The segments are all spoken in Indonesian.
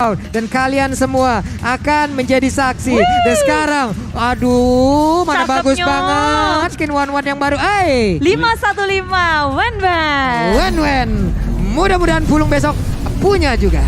Dan kalian semua akan menjadi saksi. Dan sekarang, aduh, mana bagus Cakepnya. banget skin Wan yang baru. 515 Wen. Wen. Mudah-mudahan Bulung besok punya juga.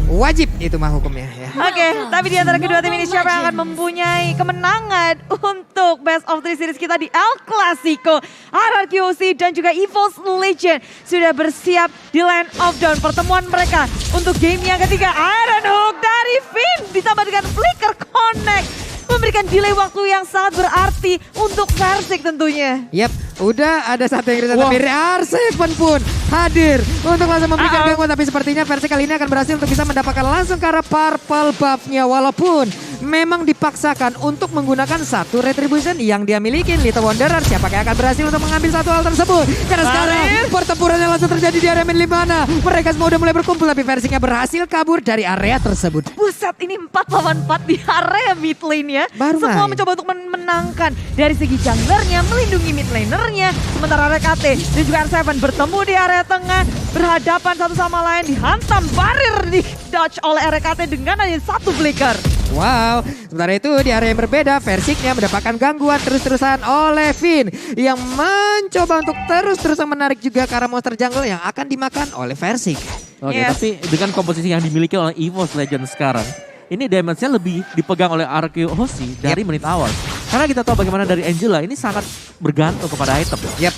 Wajib itu mah hukumnya ya. Oke, tapi di antara kedua tim ini siapa yang akan mempunyai kemenangan untuk Best of 3 series kita di El Clasico. RRQoC dan juga EVOS Legend sudah bersiap di Land of Dawn. Pertemuan mereka untuk game yang ketiga. Iron Hook dari Finn ditambah dengan Flicker Connect. Memberikan delay waktu yang sangat berarti untuk Versik tentunya. Yap, udah ada satu yang reset tapi R7 pun hadir untuk langsung memberikan gangguan. Tapi sepertinya versi kali ini akan berhasil untuk bisa mendapatkan langsung ke arah purple buff-nya. Walaupun memang dipaksakan untuk menggunakan satu retribution yang dia miliki. Little Wanderer siapakah yang akan berhasil untuk mengambil satu hal tersebut. Karena sekarang pertempurannya langsung terjadi di area mid 5 mana. Mereka semua udah mulai berkumpul tapi versinya berhasil kabur dari area tersebut. Buset, ini 4 lawan 4 di area mid lane ya. Baru Semua main. mencoba untuk menangkan dari segi junglernya, melindungi mid lanernya. Sementara RKT dan juga R7 bertemu di area tengah. Berhadapan satu sama lain, dihantam barir di dodge oleh RKT dengan hanya satu flicker. Wow, sementara itu di area yang berbeda, Versiknya mendapatkan gangguan terus-terusan oleh Finn yang mencoba untuk terus-terusan menarik juga ke arah monster jungle yang akan dimakan oleh Versik. Oke, Yes. tapi dengan komposisi yang dimiliki oleh EVOS Legend sekarang, ini damage-nya lebih dipegang oleh RRQoC dari menit awal. Karena kita tahu bagaimana dari Angela ini sangat bergantung kepada item. Yap.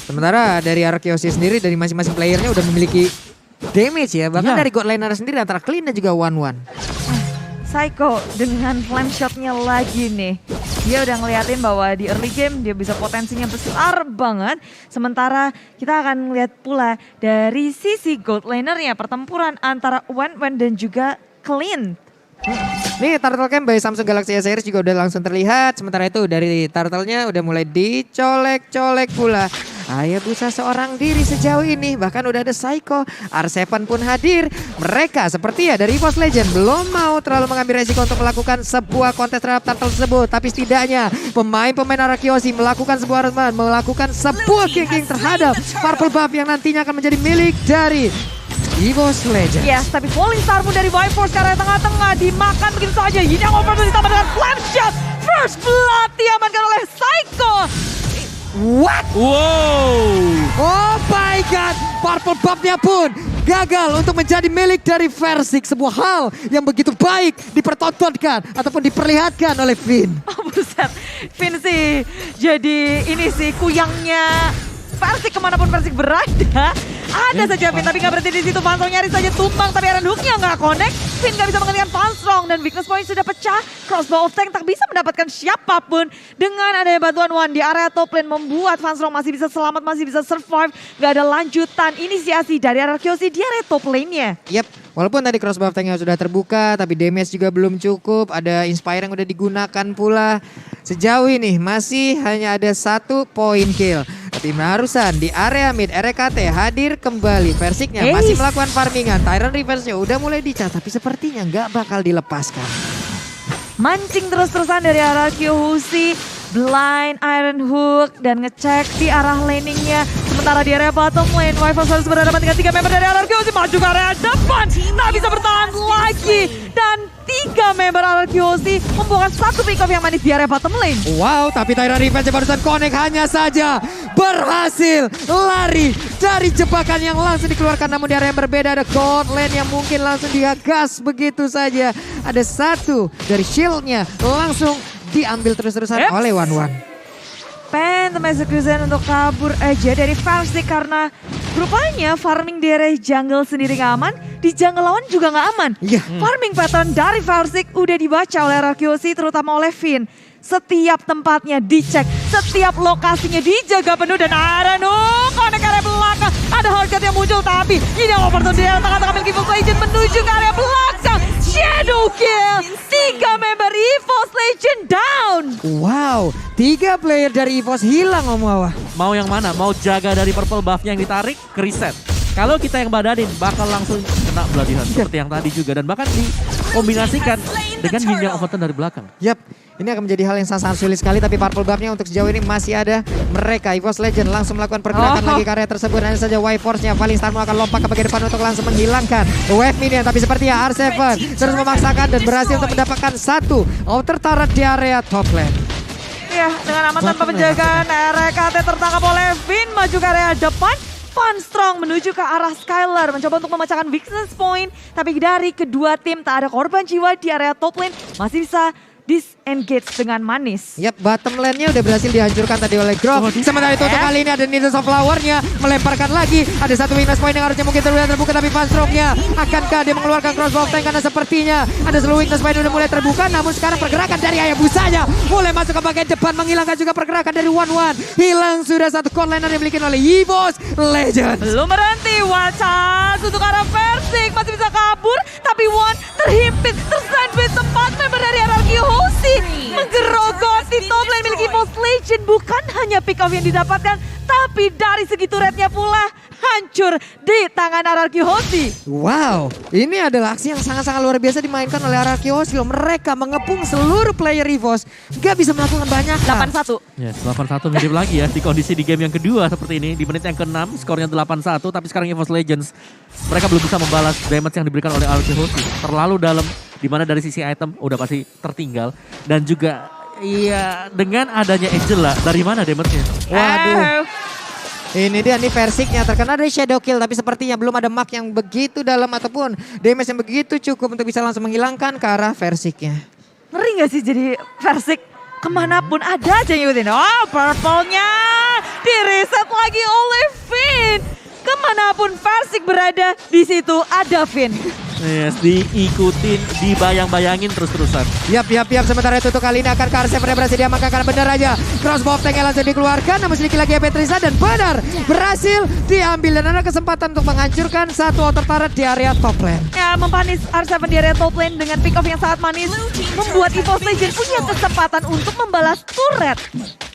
Sementara dari RRQoC sendiri dari masing-masing playernya udah memiliki damage ya. Bahkan Iya. dari God Laner sendiri antara Clean dan juga One. Psycho dengan flame shotnya lagi nih. Dia udah ngeliatin bahwa di early game dia bisa potensinya besar banget. Sementara kita akan lihat pula dari sisi gold lanernya pertempuran antara Wen dan juga Clean. Nih Turtle Camp by Samsung Galaxy S series juga udah langsung terlihat. Sementara itu dari Turtle-nya udah mulai dicolek-colek pula. Hayabusa seorang diri sejauh ini. Bahkan udah ada Psycho. R7 pun hadir. Mereka seperti ya dari EVOS Legend belum mau terlalu mengambil resiko untuk melakukan sebuah kontes terhadap Turtle tersebut. Tapi setidaknya pemain-pemain RRQoC melakukan sebuah king terhadap Purple Buff yang nantinya akan menjadi milik dari EVOS Legend. Yes, tapi falling star pun dari Viforce ke area tengah-tengah dimakan begitu saja. Yin yang over ditambah dengan flame shot. First blood diamankan oleh Psycho. What? Wow! Oh my god, Purple Buff-nya pun gagal untuk menjadi milik dari Versik. Sebuah hal yang begitu baik dipertontonkan ataupun diperlihatkan oleh Finn. Oh buset, Finn sih jadi ini sih kuyangnya Versik kemanapun Versik berada. Ada saja Finn tapi gak berhenti di situ. Fansong nyaris saja tumbang tapi Iron Hook-nya gak connect. Finn gak bisa menghentikan Fansong dan weakness point sudah pecah. Crossbow of Tank tak bisa mendapatkan siapapun. Dengan adanya bantuan One di area top lane membuat Fansong masih bisa selamat, masih bisa survive. Gak ada lanjutan inisiasi dari RRQoC di area top lane-nya. Yap, walaupun tadi crossbow tanknya sudah terbuka tapi damage juga belum cukup. Ada Inspire yang udah digunakan pula. Sejauh ini masih hanya ada 1 point kill. Tim Harusan di area mid RKT hadir kembali. Versiknya masih melakukan farmingan. Tyrant reverse-nya udah mulai dicat tapi sepertinya nggak bakal dilepaskan. Mancing terus-terusan dari RRQoC, blind Iron Hook dan ngecek di arah laningnya. Sementara di area bottom lane, Viforce harus berhadapan dengan 3 member dari RRQoC maju ke area depan. Tak bisa bertahan lagi dan 3 member RRQoC membuat satu pick off yang manis di area bottom lane. Wow, tapi Tyrant Revenge barusan connect hanya saja berhasil lari dari jebakan yang langsung dikeluarkan. Namun di area yang berbeda ada God Lane yang mungkin langsung dihagas begitu saja. Ada satu dari shieldnya langsung diambil terus-terusan oleh One. Phantom Execution untuk kabur aja dari Versik karena rupanya farming di area jungle sendiri gak aman, di jungle lawan juga gak aman. Iya. Farming pattern dari Versik udah dibaca oleh RRQoC terutama oleh Finn. Setiap tempatnya dicek, setiap lokasinya dijaga penuh dan Arano connect area belakang. Ada hardcut yang muncul tapi ini overturn di area tengah-tengah milik EVOS Legend menuju ke area belakang. Shadow kill, 3 member EVOS Legend down. Wow, 3 player dari EVOS hilang Om Wawa. Mau yang mana? Mau jaga dari purple buff yang ditarik ke reset? Kalau kita yang badanin bakal langsung kena Bloody Hunt seperti yang tadi juga. Dan bahkan dikombinasikan dengan Yin Yang Overturn dari belakang. Yap, ini akan menjadi hal yang sangat sulit sekali. Tapi purple buff-nya untuk sejauh ini masih ada. Mereka, EVOS Legend langsung melakukan pergerakan lagi ke area tersebut. Hanya saja Y-Force-nya, Valistar akan lompat ke bagian depan untuk langsung menghilangkan wave minion. Tapi sepertinya R7 terus memaksakan dan berhasil untuk mendapatkan satu outer turret di area top lane. Ya, dengan aman tanpa penjagaan, RKT tertangkap oleh Vin, maju ke area depan. Fun Strong menuju ke arah Skylar, mencoba untuk memecahkan weakness point. Tapi dari kedua tim tak ada korban jiwa di area top lane, masih bisa disengage dengan manis. Yap, bottom lane-nya udah berhasil dihancurkan tadi oleh Grok. Sementara itu untuk kali ini ada Needles of Flower-nya melemparkan lagi. Ada satu weakness point yang harusnya mungkin terbuka tapi Fun Strong-nya akankah dia mengeluarkan crossbow tank karena sepertinya ada seluruh weakness point yang udah mulai terbuka. Namun sekarang pergerakan dari Hayabusanya mulai masuk ke bagian depan, menghilangkan juga pergerakan dari One. Hilang sudah satu core lane yang dimiliki oleh EVOS Legend. Belum berhenti, Wacha untuk arah Versik masih bisa kabur, tapi One terhimpit, tersandwich tempat member dari RRQ Hoshi menggerogoti top lane milik EVOS Legend. Bukan hanya pick off yang didapatkan, tapi dari segi turretnya pula hancur di tangan RRQ Hoshi. Wow, ini adalah aksi yang sangat-sangat luar biasa dimainkan oleh RRQ Hoshi. Mereka mengepung seluruh player EVOS, gak bisa melakukan banyak hal. 8-1. Yes, 8-1 mirip lagi ya di kondisi di game yang kedua seperti ini. Di menit yang ke-6 skornya 8-1, tapi sekarang EVOS Legends mereka belum bisa membalas damage yang diberikan oleh RRQ Hoshi. Terlalu dalam, dimana dari sisi item udah pasti tertinggal. Dan juga iya dengan adanya Angela, dari mana damage-nya? Waduh. Ini dia nih Versiknya terkena dari Shadow Kill, tapi sepertinya belum ada mark yang begitu dalam ataupun damage yang begitu cukup untuk bisa langsung menghilangkan ke arah Versiknya. Ngeri gak sih jadi Versik? Kemanapun ada aja ngikutin. Oh, purple-nya di-reset lagi oleh Vin. Kemanapun Versik berada, di situ ada Vin. Yes, diikutin, dibayang-bayangin terus-terusan. Yap. Sementara itu untuk kali ini akan Karsev berhasil diamankan karena benar aja. Crossbow tank langsung dikeluarkan, namun sedikit lagi Petrisa dan benar berhasil diambil. Dan ada kesempatan untuk menghancurkan satu outer turret di area top lane. Ya, mempanis R7 di area top lane dengan pick off yang sangat manis. Membuat EVOS Legend punya kesempatan untuk membalas turret.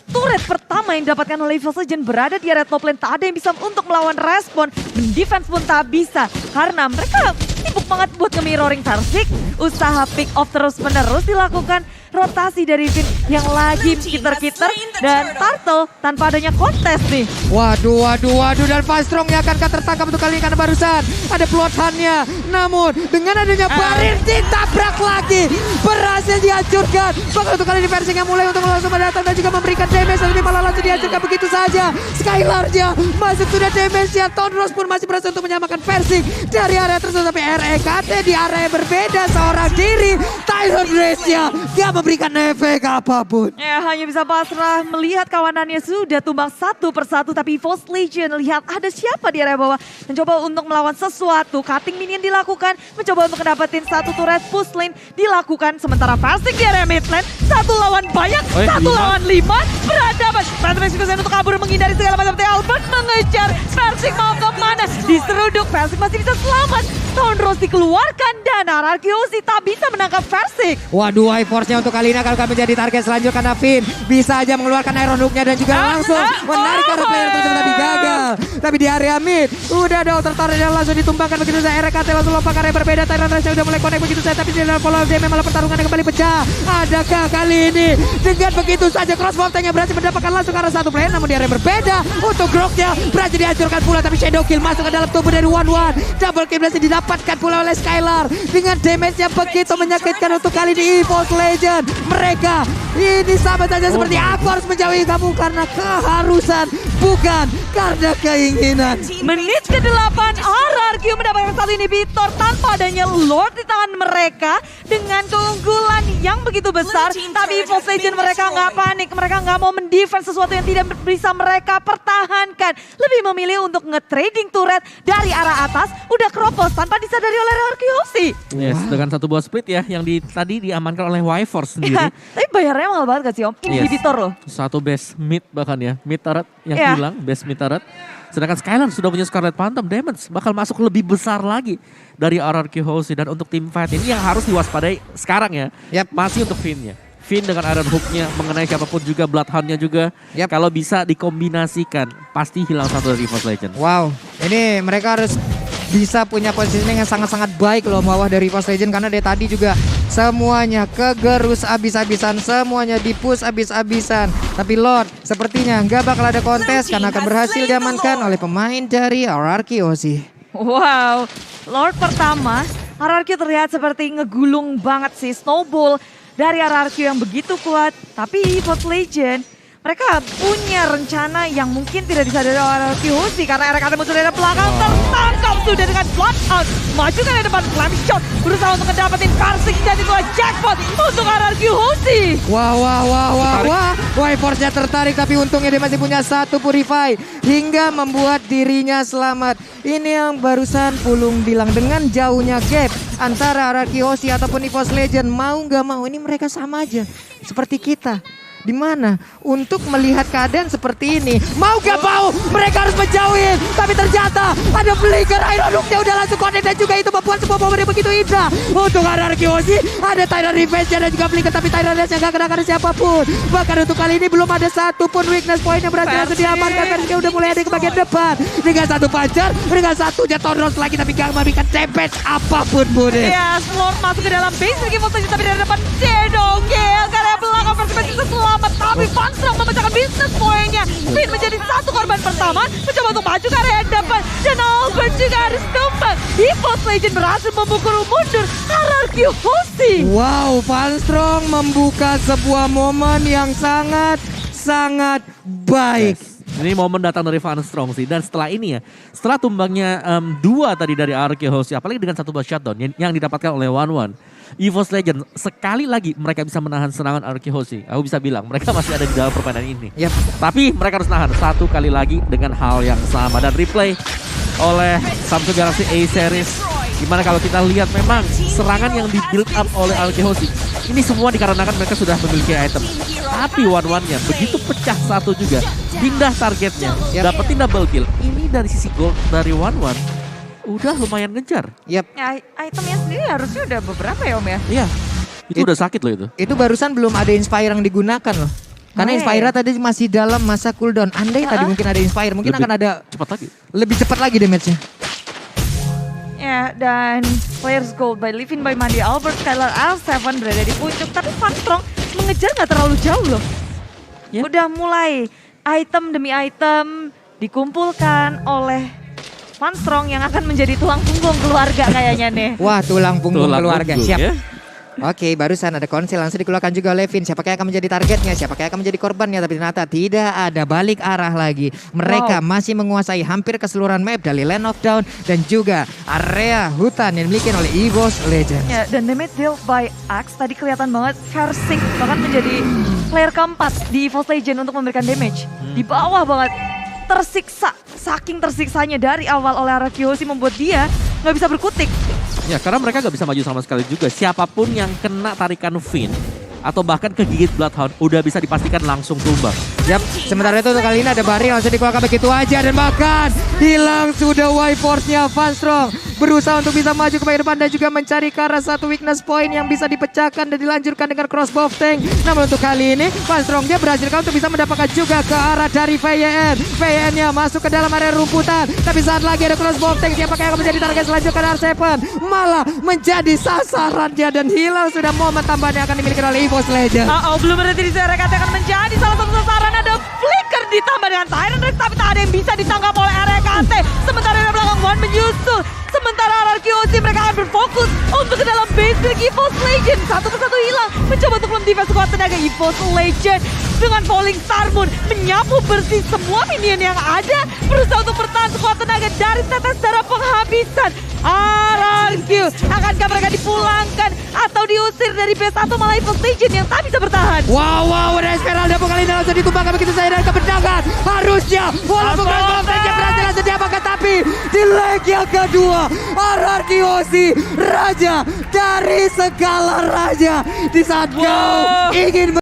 Turret pertama yang didapatkan oleh EVOS Legend berada di area top lane. Tak ada yang bisa untuk melawan respon. Mendefense pun tak bisa. Karena mereka sibuk banget buat nge-mirroring Versik. Usaha pick off terus-menerus dilakukan. Rotasi dari Vin yang lagi kiter-kiter. Dan Turtle tanpa adanya kontes nih. Waduh. Dan Fastrongnya akankah tertangkap untuk kali ini karena barusan ada plot hunt-nya. Namun dengan adanya barir ditabrak lagi. Berhasil dihancurkan. Bahkan untuk kali ini Versik yang mulai untuk langsung datang dan juga memberikan damage. Tapi malah langsung dihancurkan begitu saja. Skylar-nya masuk sudah damage-nya. Tonros pun masih berhasil untuk menyamakan Versik dari area tersebut. Tapi REKT di area yang berbeda seorang diri. Tyler Grace-nya gak memberikan efek apapun. Ya, hanya bisa pasrah melihat kawanannya sudah tumbang satu persatu. Tapi EVOS Legend lihat ada siapa di area bawah. Mencoba untuk melawan sesuatu. Cutting minion dilakukan. Mencoba untuk mendapatkan satu turret push lane dilakukan. Sementara Versik di area mid lane. Satu lawan banyak, satu lawan 5. Berhadapan. Versik untuk kabur menghindari segala macam. Albert mengejar. Versik mau kemana? Diseruduk. Versik masih bisa selamat. Tonros dikeluarkan dan RRQ Hoshi tak bisa menangkap Versik. Waduh, high force-nya untuk kali ini akan menjadi target selanjutnya karena Vin bisa aja mengeluarkan Iron Hook-nya dan juga langsung menarik karena player tersebut tapi gagal. Tapi di area mid udah ada outer turret yang langsung ditumbangkan begitu saja. RKT langsung lompat ke area berbeda. Tyrant Rush udah mulai connect begitu saja tapi di dalam follow up malah pertarungannya kembali pecah. Adakah kali ini dengan begitu saja crossbow tank-nya berhasil mendapatkan langsung ke arah satu player namun di area berbeda untuk Grok-nya berhasil dihancurkan pula tapi Shadow Kill masuk ke dalam tubuh dari One. Double kill berhasil didapatkan pula oleh Skylar dengan damage-nya begitu menyakitkan untuk kali ini EVOS Legend. Mereka ini sama saja seperti aku harus menjauhi kamu karena keharusan bukan karena keinginan. Menit ke-8 RRQ mendapatkan satu inhibitor tanpa adanya Lord di tangan mereka dengan keunggulan yang begitu besar. Tapi EVOS Legend mereka nggak panik, mereka nggak mau mendefense sesuatu yang tidak bisa mereka pertahankan. Lebih memilih untuk nge-trading turret dari arah atas, udah kropos tanpa disadari oleh RRQ Hoshi. Yes, dengan satu buah split ya yang tadi diamankan oleh Y-Force sendiri. Ya, tapi bayarnya mahal banget gak sih Om? Inhibitor loh. Satu base mid bahkan ya, mid turret yang hilang, base mid turret. Sedangkan Skylar sudah punya Scarlet Phantom, damage bakal masuk lebih besar lagi dari RRQ Hoshi. Dan untuk tim fight ini yang harus diwaspadai sekarang ya, masih untuk Vin-nya. Finn dengan Iron Hook-nya mengenai siapapun juga, Bloodhound-nya juga. Yap. Kalau bisa dikombinasikan, pasti hilang satu dari EVOS Legends. Wow, ini mereka harus bisa punya positioning yang sangat-sangat baik loh bawah dari EVOS Legends. Karena dari tadi juga semuanya kegerus abis-abisan, semuanya dipush abis-abisan. Tapi Lord sepertinya nggak bakal ada kontes karena akan berhasil diamankan oleh pemain dari RRQ Aussie. Wow, Lord pertama, RRQ terlihat seperti ngegulung banget sih. Snowball dari RRQ yang begitu kuat. Tapi EVOS Legend, mereka punya rencana yang mungkin tidak disadari oleh RRQ Aussie. Karena RRQ muncul dari belakang, tertangkap sudah dengan Bloodhound. Maju ke depan, Flame Shot, berusaha untuk ngedapetin Karsik dan itulah jackpot untuk RRQ Aussie. Wah. Force-nya tertarik tapi untungnya dia masih punya satu Purify. Hingga membuat dirinya selamat. Ini yang barusan Pulung bilang dengan jauhnya gap antara RRQ Aussie ataupun EVOS Legend. Mau gak mau ini mereka sama aja. Seperti kita. Di mana untuk melihat keadaan seperti ini, mau gak mau mereka harus menjauhin, tapi ternyata ada Flicker, Iron Hook-nya udah langsung connect dan juga itu membuat sebuah momen yang begitu indah untuk RRQ Aussie. Ada Tyrant Revenge dan juga Flicker, tapi Tyrant Revenge gak kena siapapun. Bahkan untuk kali ini belum ada satupun weakness point yang berhasil langsung diamankan. Persik udah mulai ada ke bagian depan dengan satu pacar, dengan satu Jetonos lagi, tapi gak memberikan damage apapun Bude. Ya, Slorm masuk ke dalam base lagi Voltage, tapi dari depan Dedongel karena belakang Persik bisa selamat. Tapi Fanstrong memecahkan bisnis poinnya. Finn menjadi satu korban pertama, mencoba untuk maju ke area depan dan Albert juga harus tumbang. EVOS Legend berhasil memukul mundur RRQ Aussie. Wow, Fanstrong membuka sebuah momen yang sangat baik. Ini momen datang dari Van Strong sih. Dan setelah ini ya, setelah tumbangnya dua tadi dari RRQ Aussie, apalagi dengan satu buff shutdown yang didapatkan oleh One EVOS Legend, sekali lagi mereka bisa menahan serangan RRQ Aussie. Aku bisa bilang mereka masih ada di dalam permainan ini. Yap. Tapi mereka harus nahan satu kali lagi dengan hal yang sama. Dan replay oleh Samsung Galaxy A Series. Dimana kalau kita lihat memang serangan yang di build up oleh RRQ Aussie, ini semua dikarenakan mereka sudah memiliki item. Tapi One-nya begitu pecah satu juga, pindah targetnya, dapetin double kill. Ini dari sisi gold dari One udah lumayan ngejar. Yap. Ya, itemnya sendiri harusnya udah beberapa ya Om ya? Iya, itu udah sakit loh itu. Itu barusan belum ada Inspire yang digunakan loh. Karena Inspire tadi masih dalam masa cooldown. Andai tadi mungkin ada Inspire, mungkin akan ada lebih cepat lagi damage-nya. Ya, dan Players Gold by Living by Mandi Albert Skylar L7 berada di puncak. Tapi Fanstrong mengejar gak terlalu jauh loh. Ya. Udah mulai item demi item dikumpulkan oleh Fanstrong yang akan menjadi tulang punggung keluarga kayaknya nih. Wah, tulang punggung keluarga, siap. Ya. Oke, barusan ada konsel langsung dikeluarkan juga oleh Finn. Siapakah yang akan menjadi targetnya? Siapakah yang akan menjadi korbannya? Tapi ternyata tidak ada balik arah lagi. Mereka masih menguasai hampir keseluruhan map dari Land of Dawn dan juga area hutan yang dimiliki oleh EVOS Legends. Ya, dan damage dealt by Axe tadi kelihatan banget Karsik bahkan menjadi player keempat di EVOS Legends untuk memberikan damage. Di bawah banget, tersiksa. Saking tersiksanya dari awal oleh RRQ Aussie membuat dia nggak bisa berkutik. Ya, karena mereka gak bisa maju sama sekali juga. Siapapun yang kena tarikan Finn atau bahkan kegigit Bloodhound udah bisa dipastikan langsung tumbang. Yap, sementara itu untuk kali ini ada Barry langsung dikeluarkan begitu aja dan bahkan hilang sudah Y-Force-nya Fanstrong. Berusaha untuk bisa maju ke bagian depan dan juga mencari ke arah satu weakness point yang bisa dipecahkan dan dilanjutkan dengan crossbow tank. Namun untuk kali ini Fanstrong dia berhasil untuk bisa mendapatkan juga ke arah dari VYN. VYN-nya masuk ke dalam area rumputan. Tapi saat lagi ada crossbow tank, siapakah yang akan menjadi target selanjutnya R7 malah menjadi sasarannya dan hilang sudah momen tambahan yang akan dimiliki oleh EVOS Legends. Belum berhenti di sana, RRQ akan menjadi salah satu sasaran. Ada Flicker ditambah dengan Tyrant Rex, tapi tak ada yang bisa ditangkap oleh RRQ. Sementara di belakang One menyusul. Sementara RRQ Aussie mereka akan berfokus untuk ke dalam base milik EVOS Legend. Satu persatu hilang, mencoba untuk mendefense squad tenaga EVOS Legend. Dengan Falling Star Moon menyapu bersih semua minion yang ada. Berusaha untuk bertahan squad tenaga dari tetes darah penghabisan. RRQ, akankah mereka dipulangkan atau diusir dari base atau malah EVOS Legend yang tak bisa bertahan? Wow, ada Esmeralda kali ini langsung ditumbangkan begitu saja dan kebendangan. Harusnya walaupun crossbow tank berhasil langsung diamankan, tapi di leg yang kedua RRQ Aussie, raja dari segala raja. Di saat kau ingin